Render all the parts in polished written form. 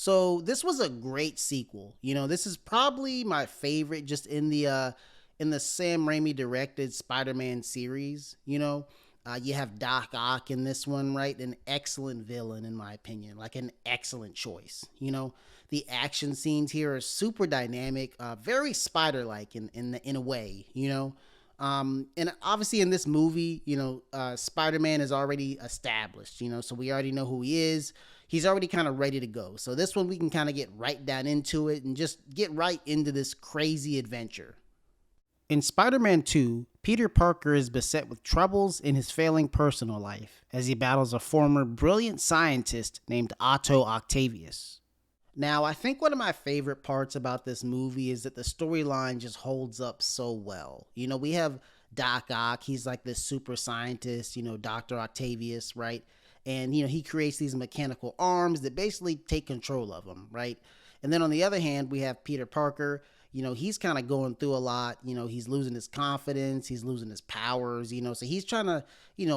So this was a great sequel. This is probably my favorite just in the Sam Raimi directed Spider-Man series. You have Doc Ock in this one, right? An excellent villain, in my opinion, like an excellent choice. The action scenes here are super dynamic, very spider-like in a way. And obviously in this movie, Spider-Man is already established. So we already know who he is. He's already kind of ready to go. So this one we can kind of get right down into it and just get right into this crazy adventure. In Spider-Man 2, Peter Parker is beset with troubles in his failing personal life as he battles a former brilliant scientist named Otto Octavius. Now, I think one of my favorite parts about this movie is that the storyline just holds up so well. We have Doc Ock, he's like this super scientist, Dr. Octavius, right? And, he creates these mechanical arms that basically take control of him, right? And then on the other hand, we have Peter Parker. He's kind of going through a lot. He's losing his confidence. He's losing his powers, so he's trying to,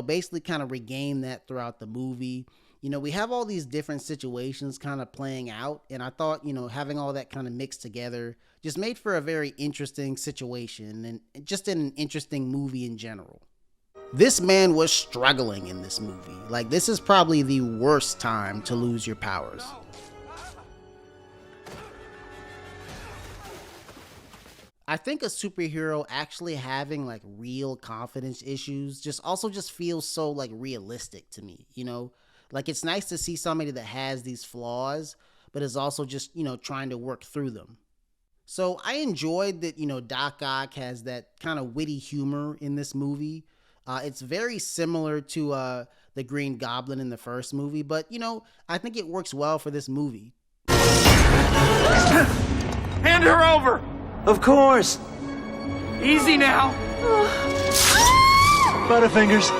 basically kind of regain that throughout the movie. We have all these different situations kind of playing out. And I thought, having all that kind of mixed together just made for a very interesting situation and just an interesting movie in general. This man was struggling in this movie. Like, this is probably the worst time to lose your powers. I think a superhero actually having like real confidence issues just feels so like realistic to me, Like, it's nice to see somebody that has these flaws, but is also just, trying to work through them. So I enjoyed that, Doc Ock has that kind of witty humor in this movie. It's very similar to the Green Goblin in the first movie, but, I think it works well for this movie. Hand her over! Of course. Easy now. Butterfingers.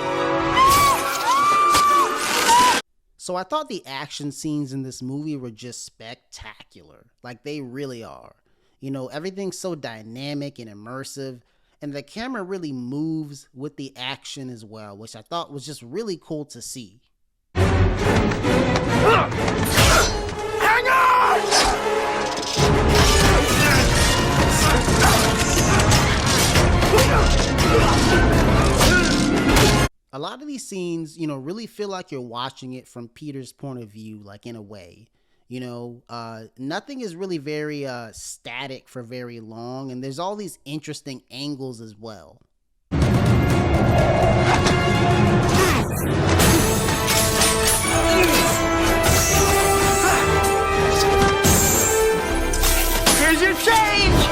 So I thought the action scenes in this movie were just spectacular. Like, they really are. Everything's so dynamic and immersive, and the camera really moves with the action as well, which I thought was just really cool to see. Hang on! A lot of these scenes, really feel like you're watching it from Peter's point of view, like in a way. Nothing is really very static for very long, and there's all these interesting angles as well. Here's your change!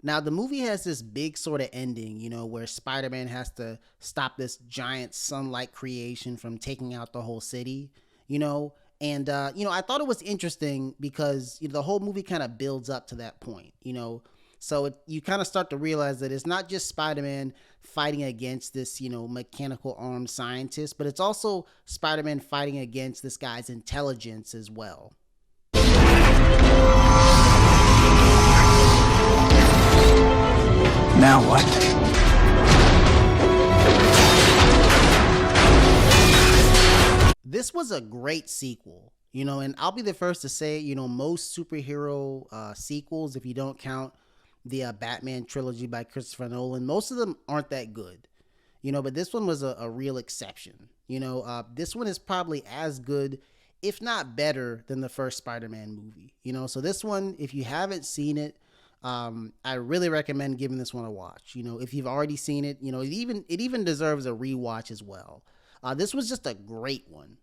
Now, the movie has this big sort of ending, where Spider-Man has to stop this giant sun-like creation from taking out the whole city, and, I thought it was interesting because the whole movie kind of builds up to that point, so you kind of start to realize that it's not just Spider-Man fighting against this, mechanical armed scientist, but it's also Spider-Man fighting against this guy's intelligence as well. Now what? This was a great sequel, and I'll be the first to say, most superhero sequels, if you don't count the Batman trilogy by Christopher Nolan, most of them aren't that good, but this one was a real exception. This one is probably as good, if not better, than the first Spider-Man movie, so this one, if you haven't seen it, I really recommend giving this one a watch. If you've already seen it, it even deserves a rewatch as well. This was just a great one.